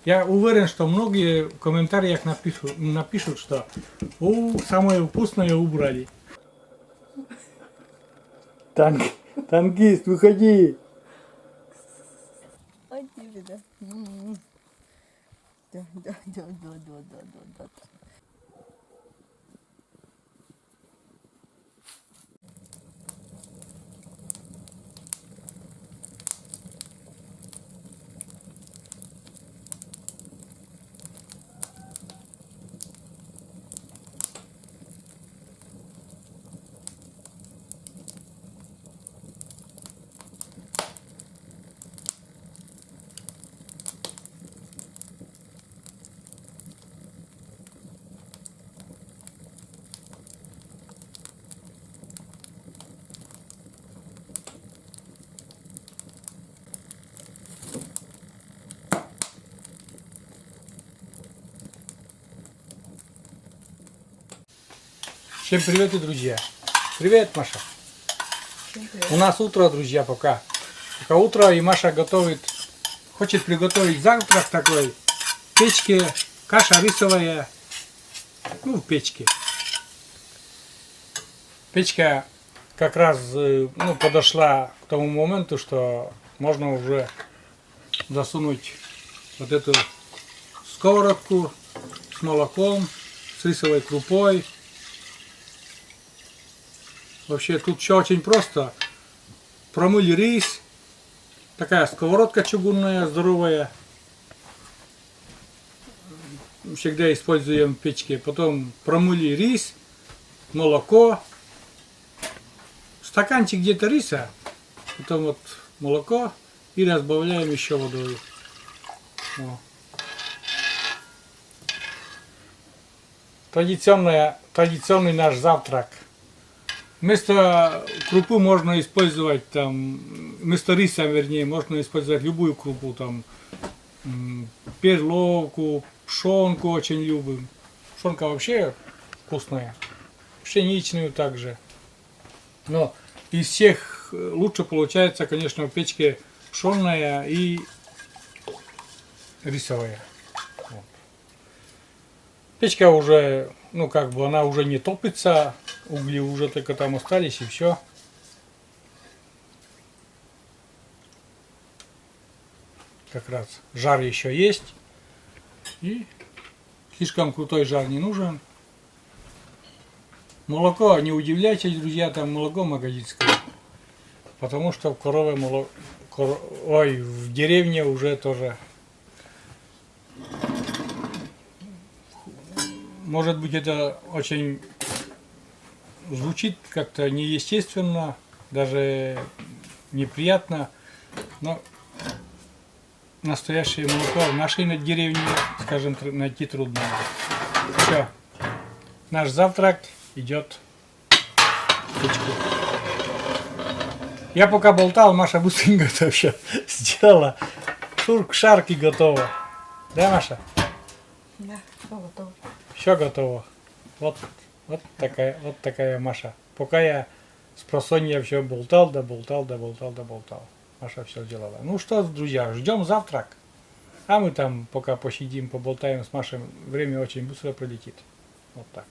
Я уверен, что многие в комментариях напишут, что самое вкусное убрали. Танкист, выходи! Ой, тебе, да. Да. Всем привет, друзья! Привет, Маша! У нас утро, друзья, пока утро, и Маша хочет приготовить завтрак такой. В печке каша рисовая, в печке. Печка как раз подошла к тому моменту, что можно уже засунуть вот эту сковородку с молоком, с рисовой крупой. Вообще тут все очень просто. Промыли рис. Такая сковородка чугунная, здоровая. Всегда используем в печке. Потом промыли рис, молоко. Стаканчик где-то риса. Потом вот молоко. И разбавляем еще водой. Традиционный наш завтрак. Вместо крупы можно использовать вместо риса, вернее, можно использовать любую крупу, перловку, пшенку очень любим. Пшенка вообще вкусная, пшеничную также. Но из всех лучше получается, конечно, в печке пшенная и рисовая. Вот. Печка уже, она уже не топится. Угли уже только там остались, и все. Как раз жар еще есть. И слишком крутой жар не нужен. Молоко, не удивляйтесь, друзья, там молоко магазинское. Потому что в деревне уже тоже. Может быть, это очень звучит как-то неестественно, даже неприятно, но настоящее молоко в нашей деревне, скажем, найти трудно. Все, наш завтрак идет в печку. Я пока болтал, Маша быстренько это все сделала. Шурк-шарк и готово. Да, Маша? Да, все готово. Все готово. Вот такая Маша. Пока я с просонья все болтал. Маша все сделала. Ну что, друзья, ждем завтрак. А мы там пока посидим, поболтаем с Машей. Время очень быстро пролетит. Вот так.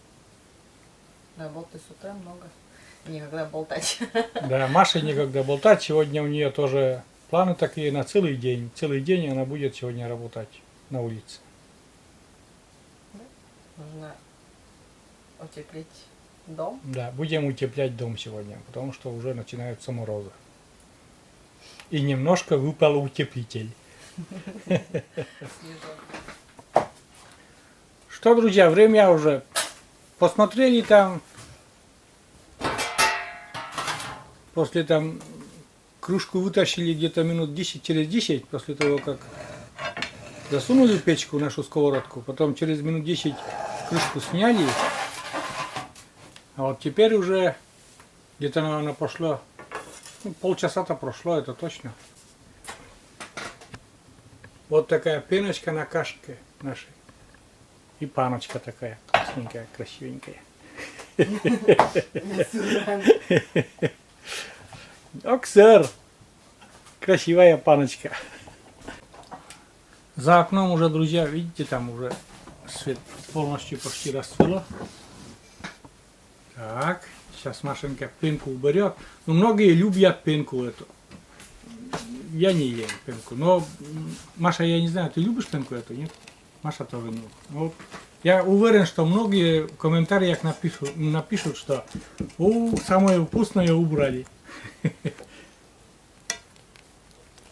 Работы с утра много. Никогда болтать. Да, Маше некогда болтать. Сегодня у нее тоже планы такие на целый день. Целый день она будет сегодня работать на улице. Нужно утеплить дом. Да, будем утеплять дом сегодня, потому что уже начинаются морозы. И немножко выпал утеплитель. Что, друзья, время уже. Посмотрели там. После кружку вытащили где-то минут 10, через 10, после того, как засунули в печку нашу сковородку. Потом через минут 10 крышку сняли. А вот теперь уже где-то, наверное, пошло, полчаса-то прошло, это точно. Вот такая пеночка на кашке нашей. И паночка такая красненькая, красивенькая. Оксер! Красивая паночка. За окном уже, друзья, видите, там уже свет полностью почти расцвело. Так, сейчас Машенька пенку уберет. Ну, многие любят пенку эту. Я не ем пенку, но Маша, я не знаю, ты любишь пенку эту, нет? Маша тоже не. Вот. Я уверен, что многие в комментариях напишут, что самое вкусное убрали.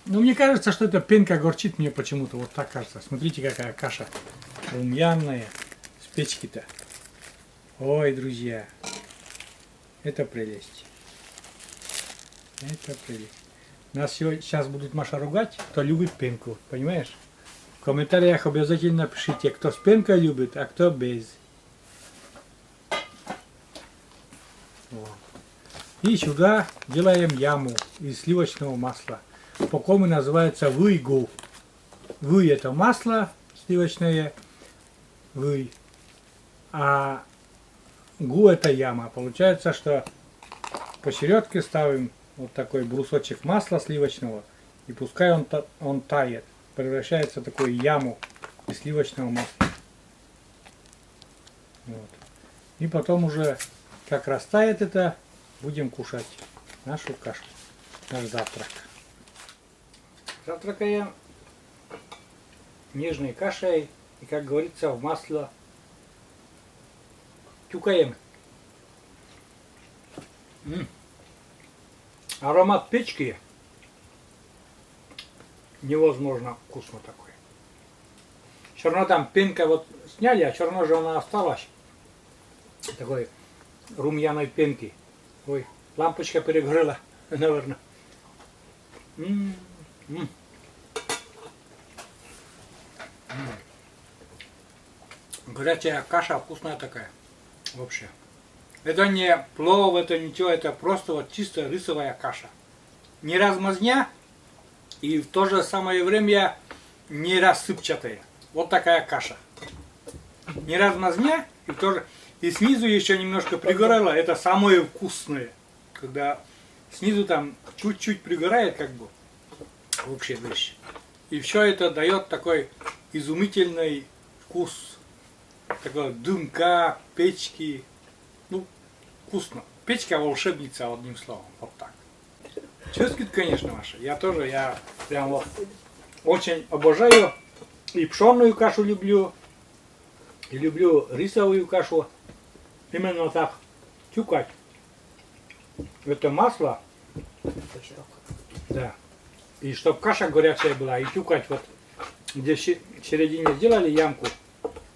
Но мне кажется, что эта пенка горчит мне почему-то, вот так кажется. Смотрите, какая каша румяная с печки-то. Ой, друзья, это прелесть. Это прелесть. Нас сейчас будут Маша ругать, кто любит пенку, понимаешь? В комментариях обязательно пишите, кто с пенкой любит, а кто без. Вот. И сюда делаем яму из сливочного масла. По-кому называется выйгу. Вы это масло сливочное, вы. А гу это яма. Получается, что посередке ставим вот такой брусочек масла сливочного, и пускай он тает, превращается в такую яму из сливочного масла. Вот. И потом уже, как растает это, будем кушать нашу кашу, наш завтрак. Завтракаем нежной кашей и, как говорится, в масло тюкаем. Аромат печки невозможно вкусно такой. Все равно там пенка вот сняли, а все равно же она осталась. Такой румяной пенки. Ой, лампочка перегрела, наверное. Горячая каша вкусная такая. Вообще. Это не плов, это ничего, это просто вот чисто рисовая каша. Не размазня и в то же самое время не рассыпчатая. Вот такая каша. Не размазня и тоже. И снизу еще немножко пригорело. Это самое вкусное. Когда снизу там чуть-чуть пригорает, как бы. Вообще вещь. И все это дает такой изумительный вкус. Такой дымка, печки. Ну, вкусно. Печка волшебница, одним словом. Вот так. Чувствует, конечно, Маша. Я тоже, я прям вот очень обожаю. И пшенную кашу люблю. И люблю рисовую кашу. Именно так. Тюкать. Это масло. Да. И чтобы каша горячая была. И тюкать вот. Где в середине сделали ямку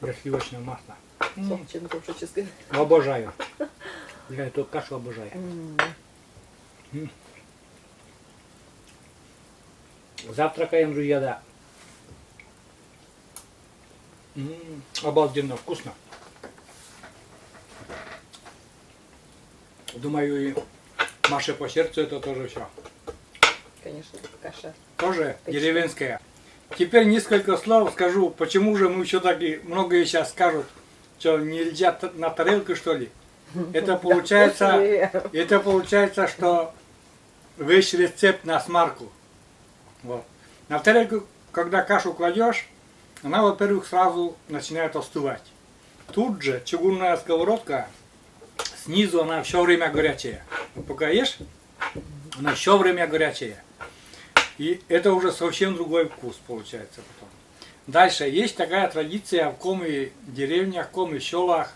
для сливочного масла. Обожаю. Я эту кашу обожаю. Завтракаем, друзья, да. Обалденно вкусно. Думаю, и Маше по сердцу это тоже все. Конечно, каша. Тоже Печка. деревенская. Теперь несколько слов скажу, почему же мы все-таки, многие сейчас скажут, что нельзя на тарелку, что ли. Это получается, что весь рецепт на смарку. Вот. На тарелку, когда кашу кладешь, она, во-первых, сразу начинает остывать. Тут же чугунная сковородка, снизу она все время горячая. Пока ешь, она все время горячая. И это уже совсем другой вкус получается потом. Дальше есть такая традиция в коми деревнях, в коми селах.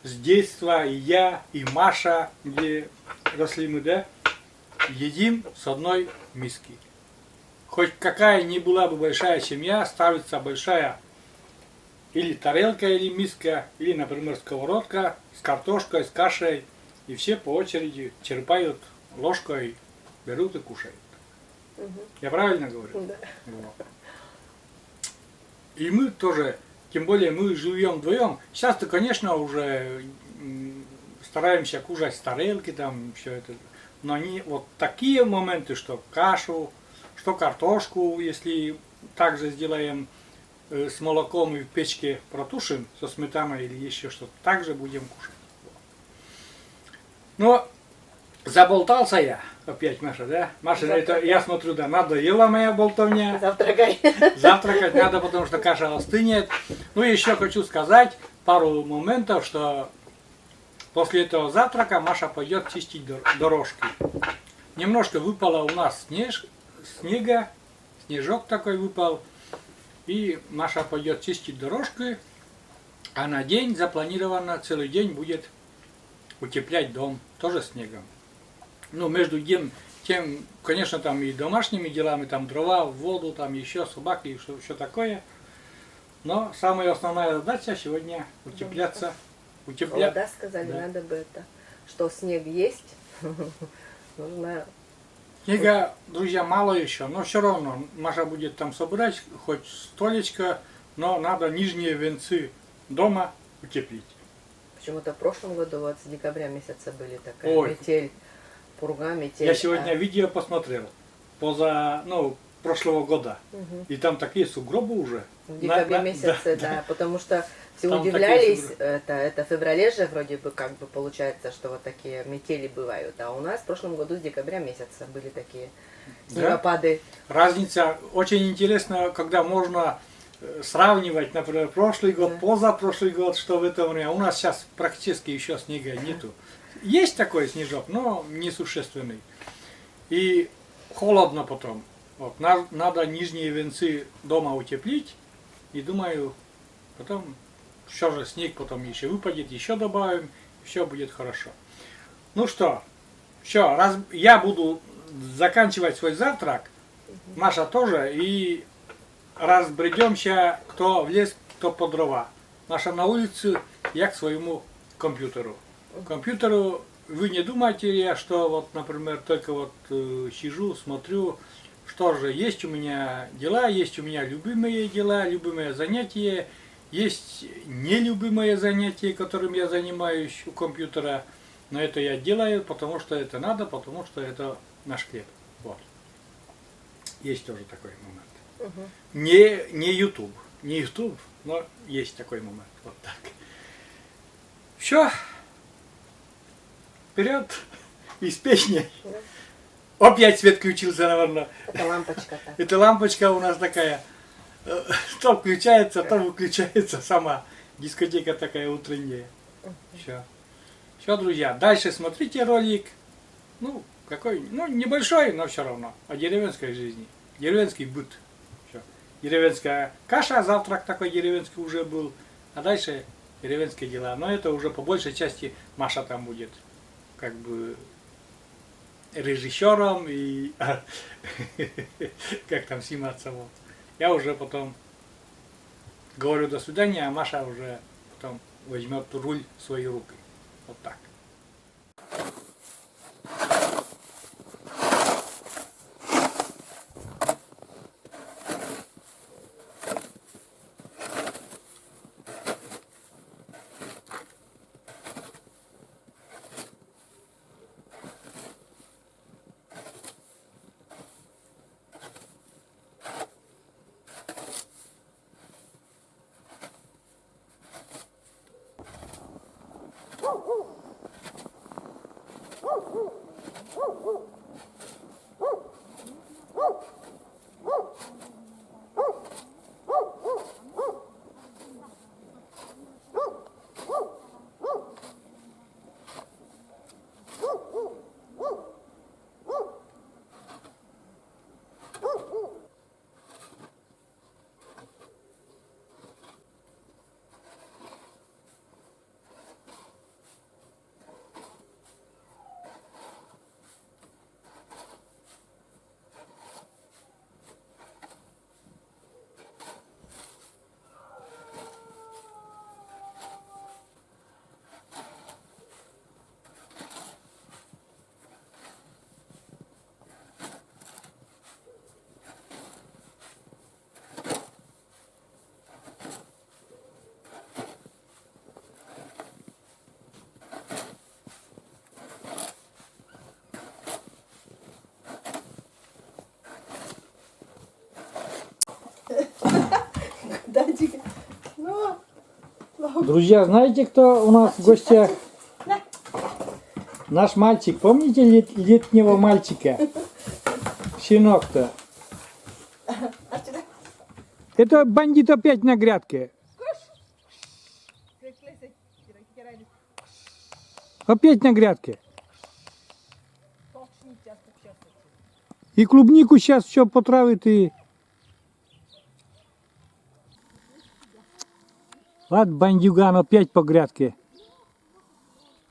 С детства и я, и Маша, где росли мы, да, едим с одной миски. Хоть какая ни была бы большая семья, ставится большая или тарелка, или миска, или, например, сковородка с картошкой, с кашей. И все по очереди черпают ложкой, берут и кушают. Я правильно говорю? Да. Вот. И мы тоже, тем более мы живем вдвоем. Сейчас-то, конечно, уже стараемся кушать с тарелки, там все это. Но они вот такие моменты, что кашу, что картошку, если также сделаем с молоком и в печке протушим со сметаной или еще что-то, также будем кушать. Но заболтался я. Опять Маша, да? Маша, это, я смотрю, да, надоела моя болтовня. Завтракай. Завтракать надо, потому что каша остынет. Ну и еще хочу сказать пару моментов, что после этого завтрака Маша пойдет чистить дорожки. Немножко выпало у нас снега, снежок такой выпал. И Маша пойдет чистить дорожки, а на день запланировано целый день будет утеплять дом, тоже снегом. Ну, между тем, конечно, там и домашними делами, там дрова, воду, там еще собаки, и все такое. Но самая основная задача сегодня утепляться. Да, сказали, Да. надо бы это, что снег есть, нужно... Снега, друзья, мало еще, но все равно Маша будет там собирать, хоть столечко, но надо нижние венцы дома утеплить. Почему-то в прошлом году, вот с декабря месяца были такая Ой. метель, пурга, метель. Я сегодня видео посмотрел, прошлого года, Мгм. и там такие сугробы уже. В декабре На- месяце, да, потому что все Там удивлялись, такие это в феврале же вроде бы как бы получается, что вот такие метели бывают, а у нас в прошлом году с декабря месяца были такие Да? снегопады. Разница очень интересна, когда можно сравнивать, например, прошлый год, Да. позапрошлый год, что в это время. У нас сейчас практически еще снега нету. Есть такой снежок, но несущественный. И холодно потом. Вот, надо нижние венцы дома утеплить. И думаю, потом все же снег потом еще выпадет, еще добавим, все будет хорошо. Ну что, все, раз я буду заканчивать свой завтрак, Маша тоже, и разбредемся, кто в лес, кто по дрова. Маша на улице, я к своему компьютеру. Компьютеру вы не думайте, я что вот, например, только вот сижу, смотрю, что же, есть у меня дела, есть у меня любимые дела, любимые занятия, есть нелюбимые занятия, которым я занимаюсь у компьютера, но это я делаю, потому что это надо, потому что это наш хлеб. Вот. Есть тоже такой момент. Мгм. Не YouTube, но есть такой момент. Вот так. Все. Вперед. Из песни. Опять свет включился, наверное. Это лампочка так. Эта лампочка у нас такая. То включается, то выключается сама. Дискотека такая утренняя. Все. Все, друзья. Дальше смотрите ролик. Ну, какой, ну, небольшой, но все равно. О деревенской жизни. Деревенский быт. Всё. Деревенская каша, завтрак такой деревенский уже был. А дальше деревенские дела. Но это уже по большей части Маша там будет. Как бы режиссером и как там сниматься. Вот. Я уже потом говорю до свидания, а Маша уже потом возьмет руль в свои руки. Вот так. Дайте. Ну, Друзья, знаете, кто у нас в гостях? Наш мальчик, помните летнего мальчика? Щенок-то. Это бандит опять на грядке. Опять на грядке. И клубнику сейчас все потравит и... Вот бандюган опять по грядке.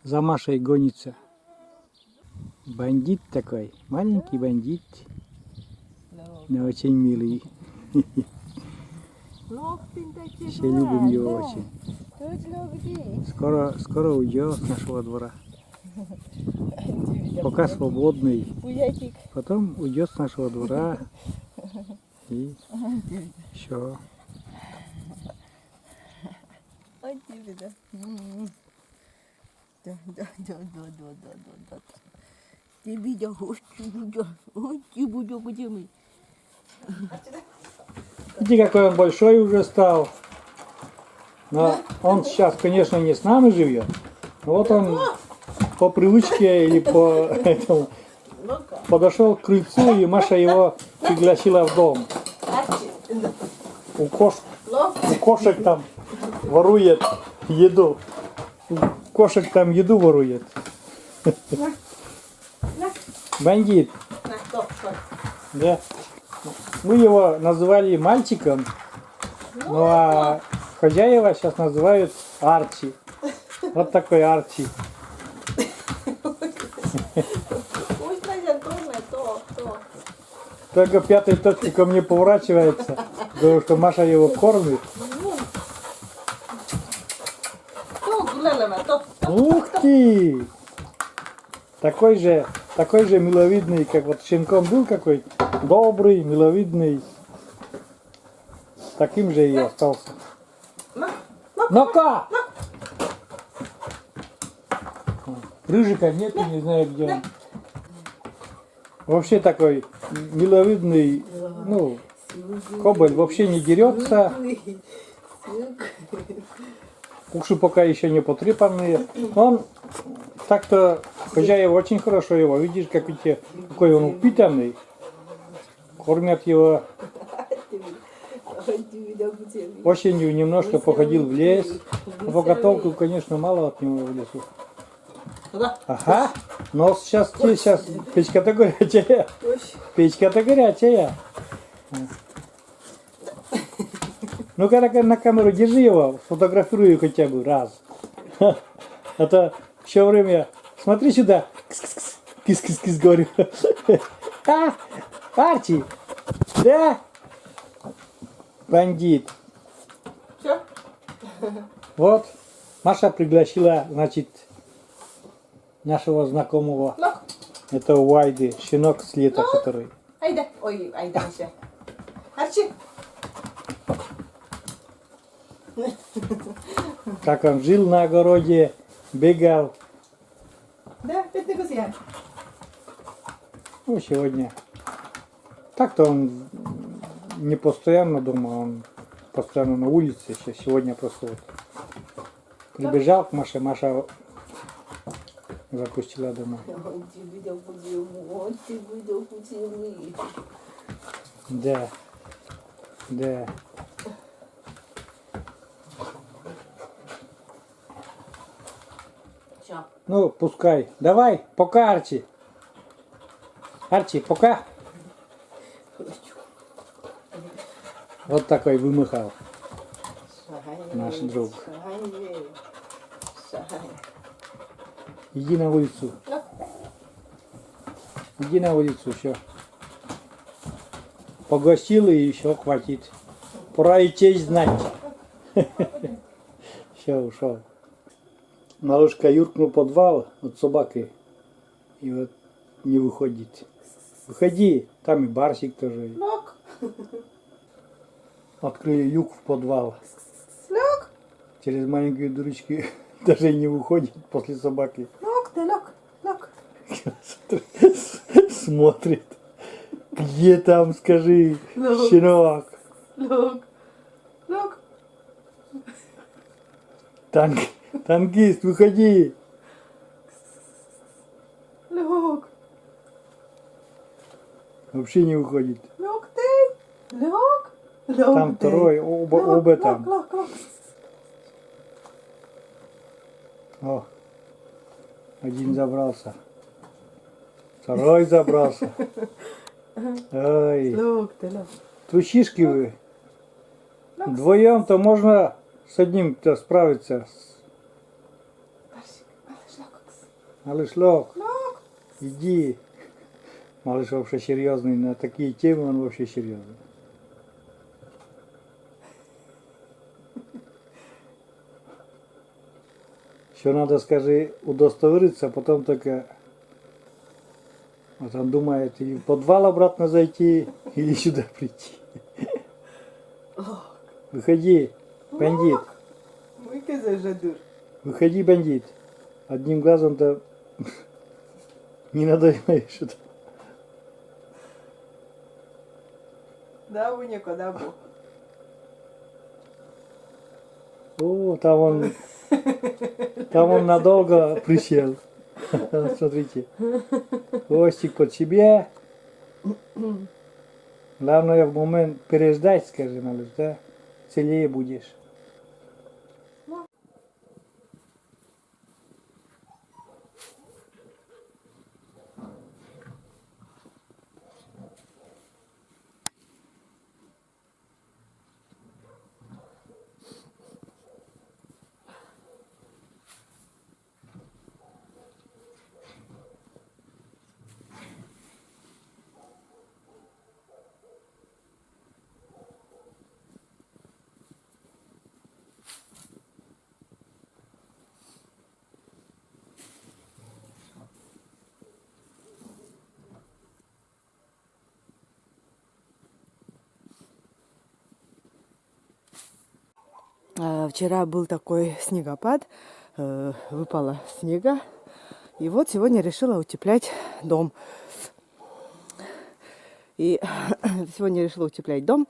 За Машей гонится. Бандит такой. Маленький бандит. Но очень милый. Все любим его очень. Скоро уйдет с нашего двора. Пока свободный. Потом уйдет с нашего двора. И все. Видите, какой он большой уже стал. Но он сейчас, конечно, не с нами живет. Но вот он по привычке или по этому подошел к крыльцу, и Маша его пригласила в дом. У кошек там ворует еду. У кошек там еду ворует. Бандит. Да. Мы его называли мальчиком, ну а хозяева сейчас называют Арчи. Вот такой Арчи. Только пятой точкой ко мне поворачивается, потому что Маша его кормит. Ух ты! Такой же миловидный, как вот щенком был какой, добрый, миловидный. Таким же и остался. Ну-ка! Рыжика нету, не знаю где он. Вообще такой миловидный, ну, кобель вообще не дерется. Уши пока еще не потрепанные. Он так-то, хозяева очень хорошо его, видишь, какой он упитанный. Кормят его. Осенью немножко походил в лес. Но пока толку, конечно, мало от него в лесу. Ага, но сейчас печка-то горячая. Печка-то горячая. Ну-ка на камеру держи его, сфотографирую хотя бы раз. А то все время, смотри сюда, кис-кис-кис говорю. А, Арчи, да? Бандит. Все? Вот, Маша пригласила, значит, нашего знакомого. Это Уайды, щенок с лета, который. Айда, ой, айда еще. Арчи. Как он жил на огороде, бегал. Да, это гуся. Ну, сегодня. Так-то он не постоянно дома, он постоянно на улице. Сегодня просто вот прибежал к Маше, Маша запустила домой. Да, да. Ну, пускай. Давай, пока, Арчи. Арчи, пока. Вот такой вымыхал наш друг. Иди на улицу. Иди на улицу, все. Погостил и еще хватит. Пора и честь знать. Все, ушел. Малышка юркнул в подвал от собаки и вот не выходит. Выходи, там и Барсик тоже. Открыли люк в подвал. Через маленькую дырочку даже не выходит после собаки. Смотрит. Где там, скажи, щенок? Танкист, выходи. Лег. Вообще не уходит. Лег ты. Лег. Лег Там ты. второй, оба там. Лег. О, один забрался. Второй забрался. Ой, Лег ты, лег. трусишки вы. Вдвоем-то можно с одним-то справиться. Малыш, лег. Иди. Малыш вообще серьезный, на такие темы он вообще серьезный. Еще надо, скажи, удостовериться, а потом только... Вот он думает, или в подвал обратно зайти, или сюда прийти. Выходи, бандит. Выказай жадур. Выходи, бандит. Одним глазом-то не надоедаешь. Да, Бунико, да, Бу. О, там он надолго присел. Смотрите. Хвостик под себя. Главное в момент переждать, скажи, малыш, да? Целее будешь. Вчера был такой снегопад, выпало снега. И вот сегодня решила утеплять дом. И сегодня решила утеплять дом.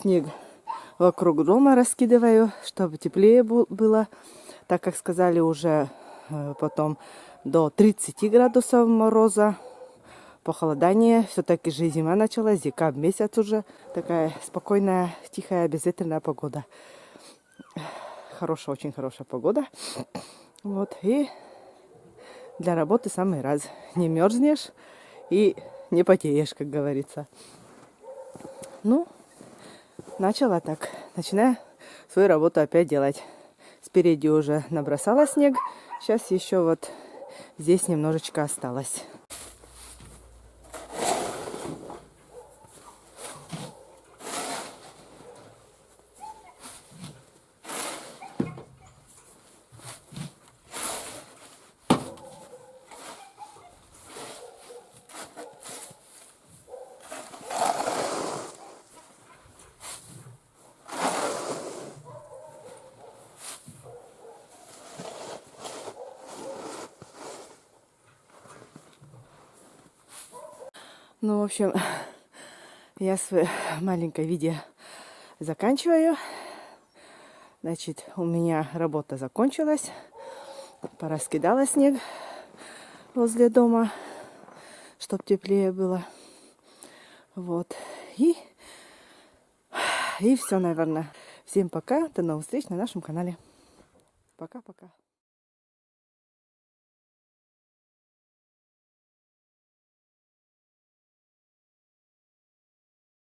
Снег вокруг дома раскидываю, чтобы теплее было. Так как сказали уже потом до 30 градусов мороза. Похолодание. Все-таки же зима началась, декабрь месяц уже. Такая спокойная, тихая, безветренная погода. Хорошая, очень хорошая погода. Вот. И для работы самый раз. Не мерзнешь и не потеешь, как говорится. Ну, начала так. Начинаю свою работу опять делать. Спереди уже набросала снег. Сейчас еще вот здесь немножечко осталось. Ну, в общем, я свое маленькое видео заканчиваю. Значит, у меня работа закончилась. Пораскидала снег возле дома, чтоб теплее было. Вот. И все, наверное. Всем пока. До новых встреч на нашем канале. Пока-пока.